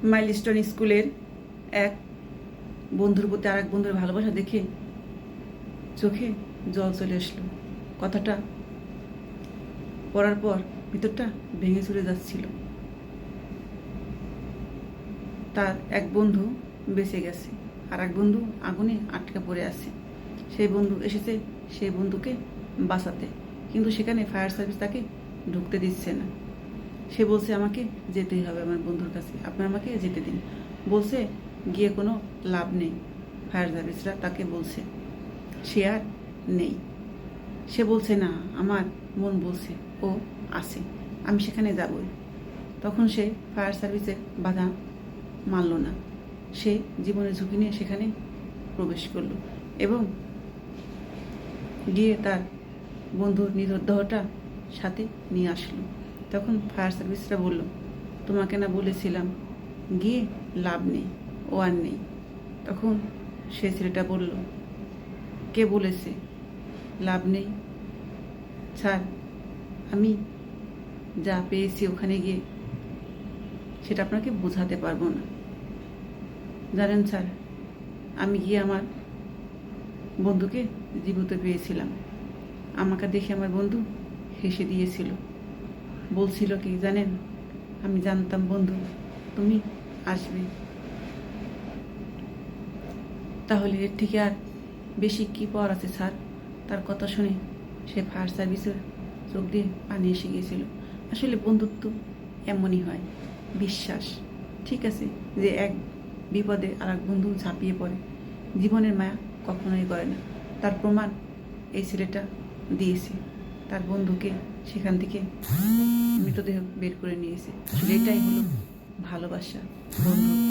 Milestone স্কুলের এক বন্ধুর প্রতি আর এক বন্ধুর ভালোবাসা দেখে চোখে জল চলে আসলো। কথাটা পড়ার পর ভিতরটা ভেঙে চলে যাচ্ছিল। তার এক বন্ধু বেঁচে গেছে, আর এক বন্ধু আগুনে আটকা পড়ে আছে। সেই বন্ধু এসেছে সেই বন্ধুকে বাঁচাতে, কিন্তু সেখানে ফায়ার সার্ভিস তাকে ঢুকতে দিচ্ছে না। সে বলছে আমাকে যেতেই হবে আমার বন্ধুর কাছে, আপনি আমাকে যেতে দিন। বলছে গিয়ে কোনো লাভ নেই, ফায়ার সার্ভিসরা তাকে বলছে সে আর নেই। সে বলছে না, আমার মন বলছে ও আছে, আমি সেখানে যাবই। তখন সে ফায়ার সার্ভিসের বাধা মানল না। সে জীবনের ঝুঁকি নিয়ে সেখানে প্রবেশ করলো এবং গিয়ে তার বন্ধুর দেহটা সাথে নিয়ে আসলো। তখন ফায়ার সার্ভিসরা বলল, তোমাকে না বলেছিলাম গিয়ে লাভ নেই, ও আর নেই। তখন সে ছেলেটা বলল, কে বলেছে লাভ নেই? স্যার, আমি যা পেয়েছি ওখানে গিয়ে সেটা আপনাকে বোঝাতে পারবো না। জানেন স্যার, আমি গিয়ে আমার বন্ধুকে জীবিত পেয়েছিলাম। আমাকে দেখে আমার বন্ধু হেসে দিয়েছিল। বলছিল কি জানেন, আমি জানতাম বন্ধু তুমি আসবে। তাহলে এর থেকে আর বেশি কি পাওয়ার আছে স্যার? তার কথা শুনে সে ফায়ার সার্ভিসের চোখ দিয়ে পানি এসে গিয়েছিল। আসলে বন্ধুত্ব এমনই হয়, বিশ্বাস। ঠিক আছে, যে এক বিপদে আর এক বন্ধু ঝাঁপিয়ে পড়ে, জীবনের মায়া কখনোই করে না। তার প্রমাণ এই ছেলেটা দিয়েছে। তার বন্ধুকে সেখান থেকে মৃতদেহ বের করে নিয়েছে। আসলে এটাই হলো ভালোবাসা, বন্ধু।